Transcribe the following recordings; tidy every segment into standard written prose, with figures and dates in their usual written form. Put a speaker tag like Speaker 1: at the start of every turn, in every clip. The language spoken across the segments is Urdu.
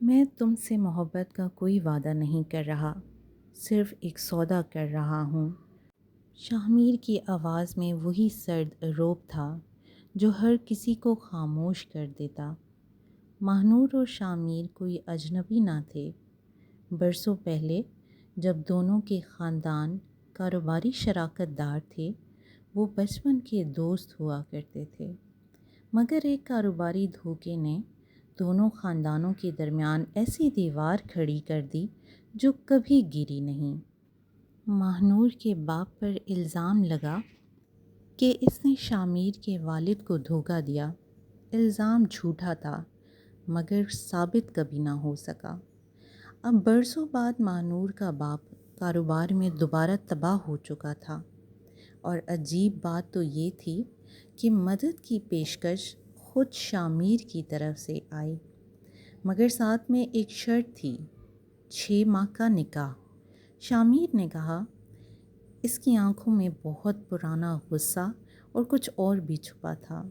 Speaker 1: میں تم سے محبت کا کوئی وعدہ نہیں کر رہا، صرف ایک سودا کر رہا ہوں۔ شاہ کی آواز میں وہی سرد روب تھا جو ہر کسی کو خاموش کر دیتا۔ ماہنور اور شاہ کوئی اجنبی نہ تھے۔ برسوں پہلے جب دونوں کے خاندان کاروباری شراکت دار تھے، وہ بچپن کے دوست ہوا کرتے تھے۔ مگر ایک کاروباری دھوکے نے دونوں خاندانوں کے درمیان ایسی دیوار کھڑی کر دی جو کبھی گری نہیں۔ ماہنور کے باپ پر الزام لگا کہ اس نے شاہ کے والد کو دھوکا دیا۔ الزام جھوٹا تھا مگر ثابت کبھی نہ ہو سکا۔ اب برسوں بعد ماہنور کا باپ کاروبار میں دوبارہ تباہ ہو چکا تھا، اور عجیب بات تو یہ تھی کہ مدد کی پیشکش خود شاہ کی طرف سے آئی، مگر ساتھ میں ایک شرط تھی: 6 ماہ کا نکاح۔ شاہ نے کہا۔ اس کی آنکھوں میں بہت پرانا غصہ اور کچھ اور بھی چھپا تھا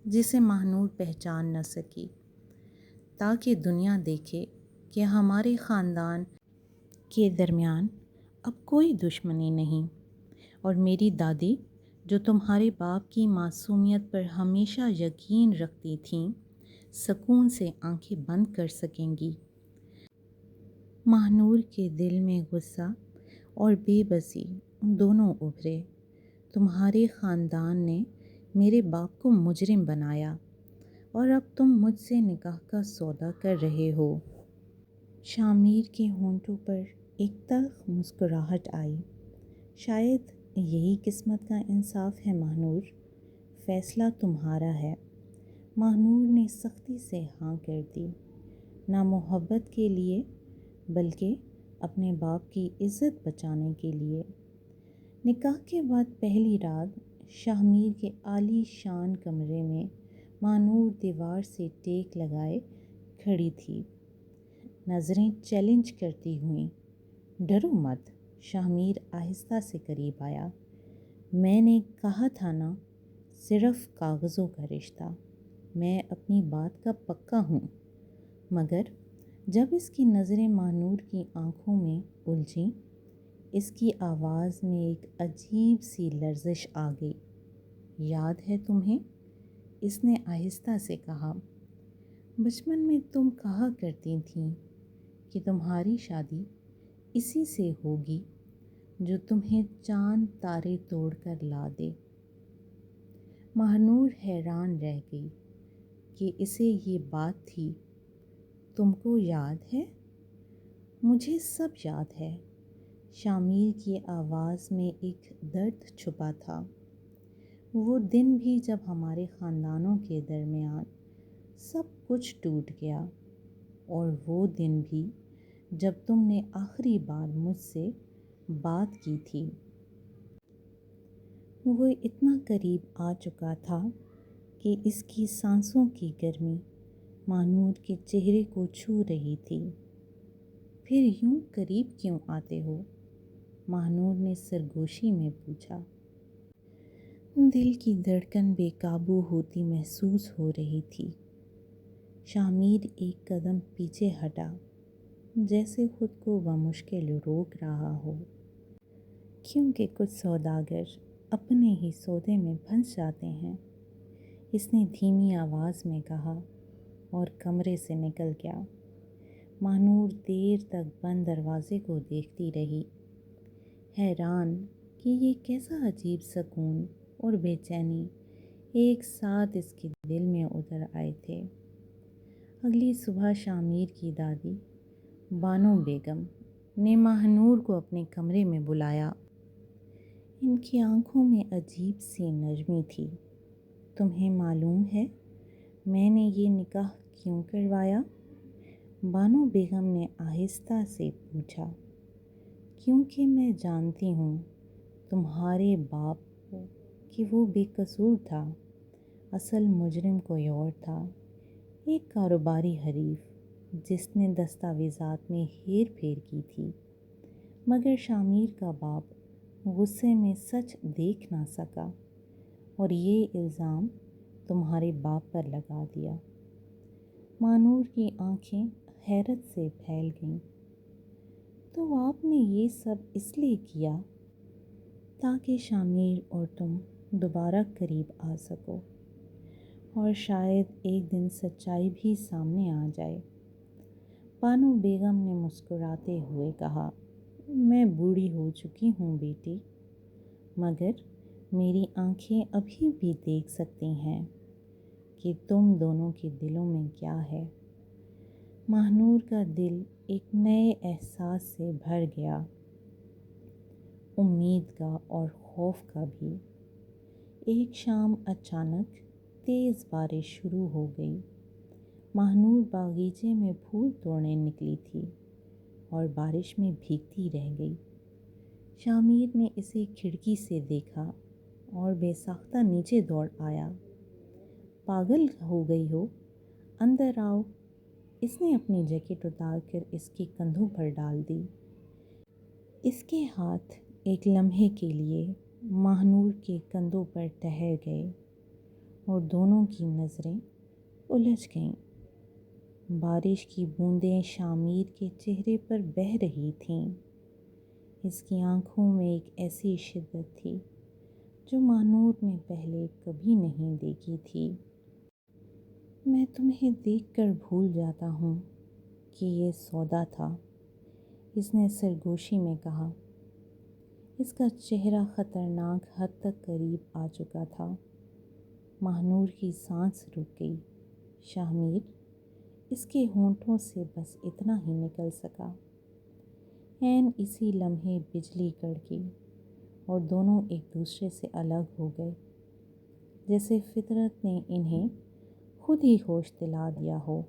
Speaker 1: جسے ماہنور پہچان نہ سکی، تاکہ دنیا دیکھے کہ ہمارے خاندان کے درمیان اب کوئی دشمنی نہیں، اور میری دادی جو تمہارے باپ کی معصومیت پر ہمیشہ یقین رکھتی تھیں، سکون سے آنکھیں بند کر سکیں گی۔ ماہنور کے دل میں غصہ اور بے بسی دونوں ابھرے۔ تمہارے خاندان نے میرے باپ کو مجرم بنایا اور اب تم مجھ سے نکاح کا سودا کر رہے ہو۔ شاہ کے ہونٹوں پر ایک تلخ مسکراہٹ آئی۔ شاید یہی قسمت کا انصاف ہے ماہنور، فیصلہ تمہارا ہے۔ ماہنور نے سختی سے ہاں کر دی، نہ محبت کے لیے بلکہ اپنے باپ کی عزت بچانے کے لیے۔ نکاح کے بعد پہلی رات شاہ کے عالی شان کمرے میں ماہنور دیوار سے ٹیک لگائے کھڑی تھی، نظریں چیلنج کرتی ہوئیں۔ ڈرو مت، شاہ آہستہ سے قریب آیا۔ میں نے کہا تھا نا، صرف کاغذوں کا رشتہ۔ میں اپنی بات کا پکا ہوں۔ مگر جب اس کی نظریں ماہنور کی آنکھوں میں الجھیں، اس کی آواز میں ایک عجیب سی لرزش آ گئی۔ یاد ہے تمہیں؟ اس نے آہستہ سے کہا۔ بچپن میں تم کہا کرتی تھیں کہ تمہاری شادی اسی سے ہوگی جو تمہیں چاند تارے توڑ کر لا دے۔ ماہنور حیران رہ گئی کہ اسے یہ بات تھی۔ تم کو یاد ہے؟ مجھے سب یاد ہے۔ شاہ کی آواز میں ایک درد چھپا تھا۔ وہ دن بھی جب ہمارے خاندانوں کے درمیان سب کچھ ٹوٹ گیا، اور وہ دن بھی جب تم نے آخری بار مجھ سے بات کی تھی۔ وہ اتنا قریب آ چکا تھا کہ اس کی سانسوں کی گرمی ماہنور کے چہرے کو چھو رہی تھی۔ پھر یوں قریب کیوں آتے ہو؟ ماہنور نے سرگوشی میں پوچھا۔ دل کی دھڑکن بے قابو ہوتی محسوس ہو رہی تھی۔ شاہ ایک قدم پیچھے ہٹا، جیسے خود کو بمشکل روک رہا ہو، کیونکہ کچھ سوداگر اپنے ہی سودے میں پھنس جاتے ہیں، اس نے دھیمی آواز میں کہا، اور کمرے سے نکل گیا۔ ماہنور دیر تک بند دروازے کو دیکھتی رہی، حیران کہ یہ کیسا عجیب سکون اور بے چینی ایک ساتھ اس کے دل میں اتر آئے تھے۔ اگلی صبح شاہ کی دادی بانو بیگم نے ماہنور کو اپنے کمرے میں بلایا۔ ان کی آنکھوں میں عجیب سی نرمی تھی۔ تمہیں معلوم ہے میں نے یہ نکاح کیوں کروایا؟ بانو بیگم نے آہستہ سے پوچھا۔ کیونکہ میں جانتی ہوں تمہارے باپ کو کہ وہ بے قصور تھا، اصل مجرم کوئی اور تھا، ایک کاروباری حریف جس نے دستاویزات میں ہیر پھیر کی تھی۔ مگر شاہ کا باپ غصے میں سچ دیکھ نہ سکا اور یہ الزام تمہارے باپ پر لگا دیا۔ ماہنور کی آنکھیں حیرت سے پھیل گئیں۔ تو آپ نے یہ سب اس لیے کیا تاکہ شامیر اور تم دوبارہ قریب آ سکو، اور شاید ایک دن سچائی بھی سامنے آ جائے۔ بانو بیگم نے مسکراتے ہوئے کہا، میں بوڑھی ہو چکی ہوں بیٹی، مگر میری آنکھیں ابھی بھی دیکھ سکتی ہیں کہ تم دونوں کے دلوں میں کیا ہے۔ ماہنور کا دل ایک نئے احساس سے بھر گیا، امید کا اور خوف کا بھی۔ ایک شام اچانک تیز بارش شروع ہو گئی۔ ماہنور باغیچے میں پھول توڑنے نکلی تھی اور بارش میں بھیگتی رہ گئی۔ شامیر نے اسے کھڑکی سے دیکھا اور بے ساختہ نیچے دوڑ آیا۔ پاگل ہو گئی ہو، اندر آؤ۔ اس نے اپنی جیکٹ اتار کر اس کے کندھوں پر ڈال دی۔ اس کے ہاتھ ایک لمحے کے لیے ماہنور کے کندھوں پر ٹھہر گئے اور دونوں کی نظریں الجھ گئیں۔ بارش کی بوندیں شامیر کے چہرے پر بہہ رہی تھیں۔ اس کی آنکھوں میں ایک ایسی شدت تھی جو ماہنور نے پہلے کبھی نہیں دیکھی تھی۔ میں تمہیں دیکھ کر بھول جاتا ہوں کہ یہ سودا تھا، اس نے سرگوشی میں کہا۔ اس کا چہرہ خطرناک حد تک قریب آ چکا تھا۔ ماہنور کی سانس رک گئی۔ شامیر، اس کے ہونٹوں سے بس اتنا ہی نکل سکا۔ عین اسی لمحے بجلی کڑکی اور دونوں ایک دوسرے سے الگ ہو گئے، جیسے فطرت نے انہیں خود ہی ہوش دلا دیا ہو۔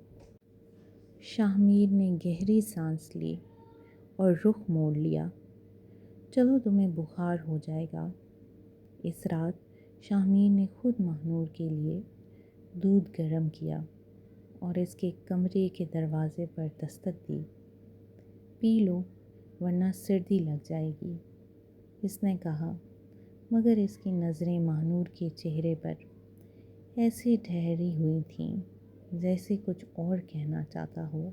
Speaker 1: شامیر نے گہری سانس لی اور رخ موڑ لیا۔ چلو تمہیں بخار ہو جائے گا۔ اس رات شامیر نے خود ماہنور کے لیے دودھ گرم کیا اور اس کے کمرے کے دروازے پر دستک دی۔ پی لو ورنہ سردی لگ جائے گی، اس نے کہا، مگر اس کی نظریں ماہنور کے چہرے پر ایسی ٹھہری ہوئی تھیں جیسے کچھ اور کہنا چاہتا ہو،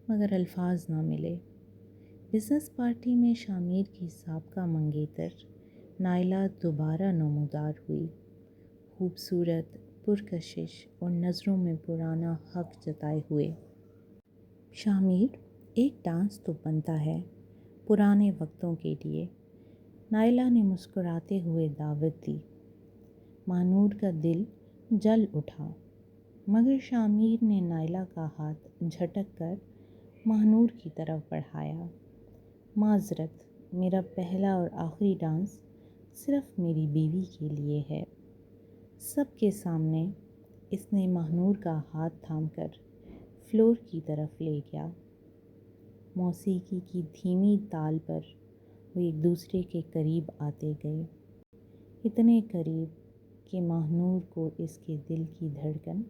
Speaker 1: مگر الفاظ نہ ملے۔ بزنس پارٹی میں شامیر کی سابقہ منگیتر نائلہ دوبارہ نمودار ہوئی، خوبصورت، پرکشش اور نظروں میں پرانا حق جتائے ہوئے۔ شامیر، ایک ڈانس تو بنتا ہے پرانے وقتوں کے لیے، نائلہ نے مسکراتے ہوئے دعوت دی۔ ماہنور کا دل جل اٹھا، مگر شامیر نے نائلہ کا ہاتھ جھٹک کر ماہنور کی طرف بڑھایا۔ معذرت، میرا پہلا اور آخری ڈانس صرف میری بیوی کے لیے ہے۔ سب کے سامنے اس نے ماہنور کا ہاتھ تھام کر فلور کی طرف لے گیا۔ موسیقی کی دھیمی تال پر وہ ایک دوسرے کے قریب آتے گئے، اتنے قریب کہ ماہنور کو اس کے دل کی دھڑکن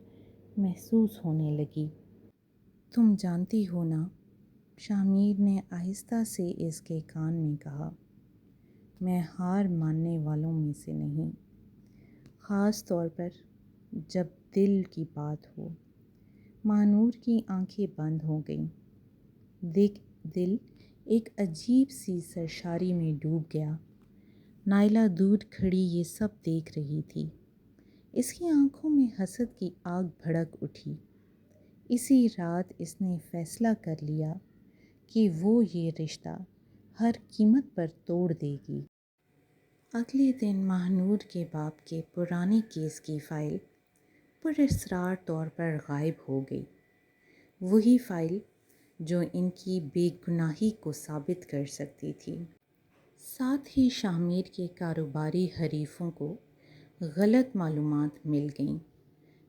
Speaker 1: محسوس ہونے لگی۔ تم جانتی ہو نا، شامیر نے آہستہ سے اس کے کان میں کہا، میں ہار ماننے والوں میں سے نہیں، خاص طور پر جب دل کی بات ہو۔ ماہنور کی آنکھیں بند ہو گئیں۔ دل ایک عجیب سی سرشاری میں ڈوب گیا۔ نائلہ دور کھڑی یہ سب دیکھ رہی تھی۔ اس کی آنکھوں میں حسد کی آگ بھڑک اٹھی۔ اسی رات اس نے فیصلہ کر لیا کہ وہ یہ رشتہ ہر قیمت پر توڑ دے گی۔ اگلے دن ماہنور کے باپ کے پرانے کیس کی فائل پراسرار طور پر غائب ہو گئی، وہی فائل جو ان کی بے گناہی کو ثابت کر سکتی تھی۔ ساتھ ہی شامیر کے کاروباری حریفوں کو غلط معلومات مل گئیں،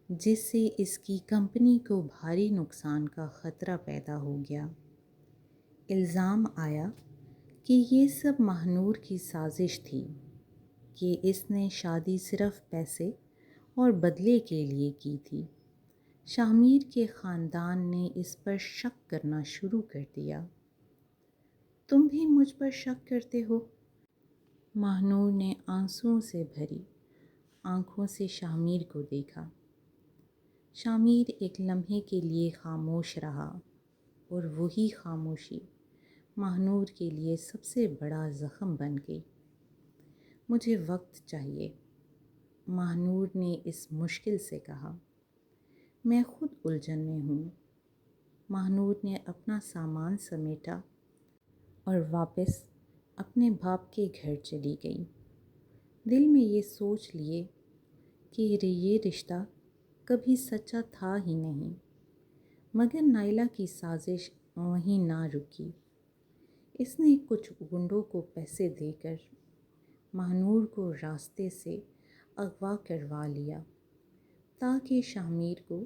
Speaker 1: جس سے اس کی کمپنی کو بھاری نقصان کا خطرہ پیدا ہو گیا۔ الزام آیا کہ یہ سب ماہنور کی سازش تھی، کہ اس نے شادی صرف پیسے اور بدلے کے لیے کی تھی۔ شامیر کے خاندان نے اس پر شک کرنا شروع کر دیا۔ تم بھی مجھ پر شک کرتے ہو؟ ماہنور نے آنسوؤں سے بھری آنکھوں سے شامیر کو دیکھا۔ شامیر ایک لمحے کے لیے خاموش رہا۔ اور وہی خاموشی ماہنور کے لیے سب سے بڑا زخم بن گئی۔ مجھے وقت چاہیے، ماہنور نے اس مشکل سے کہا۔ میں خود الجھن میں ہوں۔ ماہنور نے اپنا سامان سمیٹا اور واپس اپنے باپ کے گھر چلی گئی، دل میں یہ سوچ لیے کہ یہ رشتہ کبھی سچا تھا ہی نہیں۔ مگر نائلہ کی سازش وہیں نہ رکی۔ اس نے کچھ گنڈوں کو پیسے دے کر ماہنور کو راستے سے اغوا کروا لیا تاکہ شامیر کو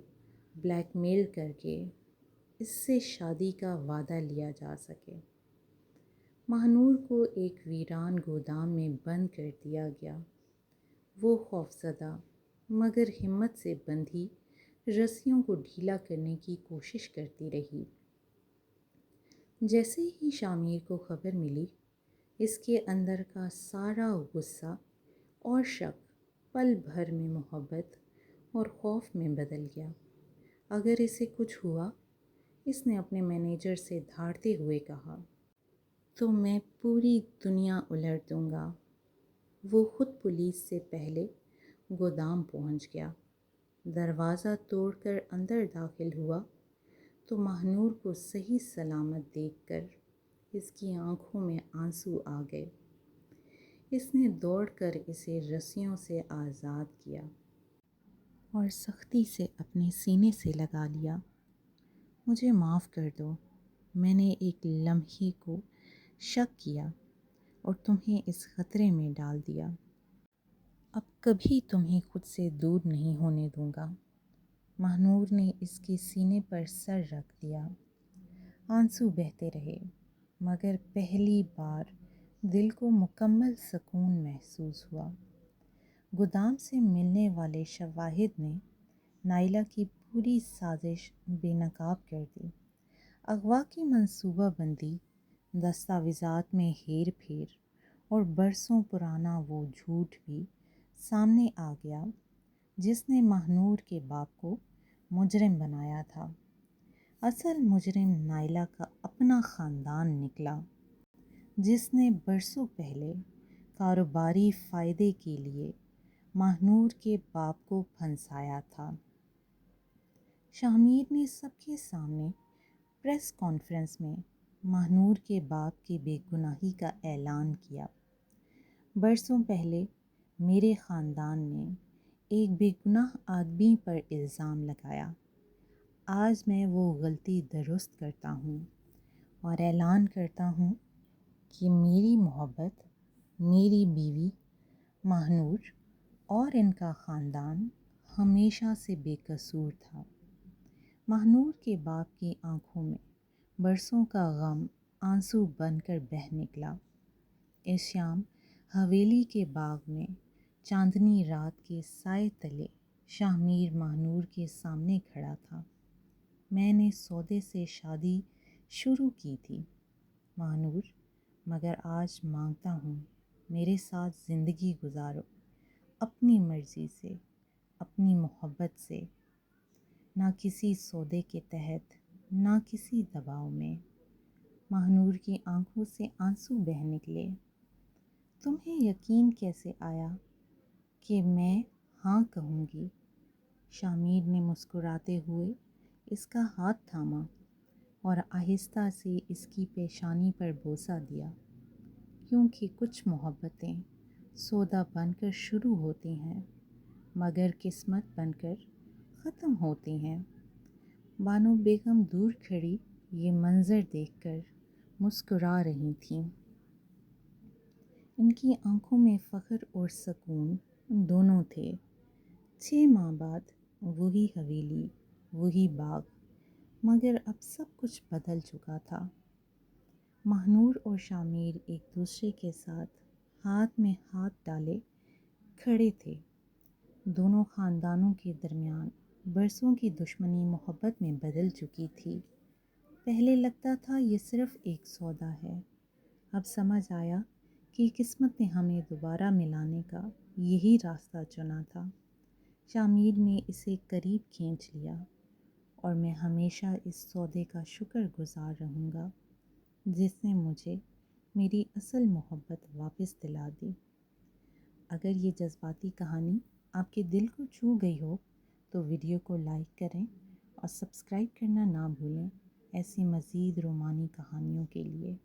Speaker 1: بلیک میل کر کے اس سے شادی کا وعدہ لیا جا سکے۔ ماہنور کو ایک ویران گودام میں بند کر دیا گیا۔ وہ خوفزدہ مگر ہمت سے بندھی رسیوں کو ڈھیلا کرنے کی کوشش کرتی رہی۔ جیسے ہی شامیر کو خبر ملی، اس کے اندر کا سارا غصہ اور شک پل بھر میں محبت اور خوف میں بدل گیا۔ اگر اسے کچھ ہوا، اس نے اپنے مینیجر سے دھاڑتے ہوئے کہا، تو میں پوری دنیا الٹ دوں گا۔ وہ خود پولیس سے پہلے گودام پہنچ گیا۔ دروازہ توڑ کر اندر داخل ہوا تو ماہنور کو صحیح سلامت دیکھ کر اس کی آنکھوں میں آنسو آ گئے۔ اس نے دوڑ کر اسے رسیوں سے آزاد کیا اور سختی سے اپنے سینے سے لگا لیا۔ مجھے معاف کر دو، میں نے ایک لمحے کو شک کیا اور تمہیں اس خطرے میں ڈال دیا۔ اب کبھی تمہیں خود سے دور نہیں ہونے دوں گا۔ ماہنور نے اس کے سینے پر سر رکھ دیا۔ آنسو بہتے رہے، مگر پہلی بار دل کو مکمل سکون محسوس ہوا۔ گودام سے ملنے والے شواہد نے نائلہ کی پوری سازش بے نقاب کر دی۔ اغوا کی منصوبہ بندی، دستاویزات میں ہیر پھیر اور برسوں پرانا وہ جھوٹ بھی سامنے آ گیا جس نے ماہنور کے باپ کو مجرم بنایا تھا۔ اصل مجرم نائلہ کا اپنا خاندان نکلا، جس نے برسوں پہلے کاروباری فائدے کے لیے ماہنور کے باپ کو پھنسایا تھا۔ شامیر نے سب کے سامنے پریس کانفرنس میں ماہنور کے باپ کی بے گناہی کا اعلان کیا۔ برسوں پہلے میرے خاندان نے ایک بے گناہ آدمی پر الزام لگایا۔ آج میں وہ غلطی درست کرتا ہوں اور اعلان کرتا ہوں کہ میری محبت، میری بیوی ماہنور اور ان کا خاندان ہمیشہ سے بے قصور تھا۔ ماہنور کے باپ کی آنکھوں میں برسوں کا غم آنسو بن کر بہہ نکلا۔ اس شام حویلی کے باغ میں چاندنی رات کے سائے تلے شامیر ماہنور کے سامنے کھڑا تھا۔ میں نے سودے سے شادی شروع کی تھی ماہنور، مگر آج مانگتا ہوں میرے ساتھ زندگی گزارو، اپنی مرضی سے، اپنی محبت سے، نہ کسی سودے کے تحت، نہ کسی دباؤ میں۔ ماہنور کی آنکھوں سے آنسو بہہ نکلے۔ تمہیں یقین کیسے آیا کہ میں ہاں کہوں گی؟ شامیر نے مسکراتے ہوئے اس کا ہاتھ تھاما اور آہستہ سے اس کی پیشانی پر بوسہ دیا، کیونکہ کچھ محبتیں سودا بن کر شروع ہوتی ہیں مگر قسمت بن کر ختم ہوتی ہیں۔ بانو بیگم دور کھڑی یہ منظر دیکھ کر مسکرا رہی تھیں۔ ان کی آنکھوں میں فخر اور سکون دونوں تھے۔ 6 ماہ بعد وہی حویلی، وہی باغ، مگر اب سب کچھ بدل چکا تھا۔ ماہنور اور شامیر ایک دوسرے کے ساتھ ہاتھ میں ہاتھ ڈالے کھڑے تھے۔ دونوں خاندانوں کے درمیان برسوں کی دشمنی محبت میں بدل چکی تھی۔ پہلے لگتا تھا یہ صرف ایک سودا ہے، اب سمجھ آیا کہ قسمت نے ہمیں دوبارہ ملانے کا یہی راستہ چنا تھا۔ شامیر نے اسے قریب کھینچ لیا اور میں ہمیشہ اس سودے کا شکر گزار رہوں گا جس نے مجھے میری اصل محبت واپس دلا دی۔ اگر یہ جذباتی کہانی آپ کے دل کو چھو گئی ہو تو ویڈیو کو لائک کریں اور سبسکرائب کرنا نہ بھولیں ایسی مزید رومانی کہانیوں کے لیے۔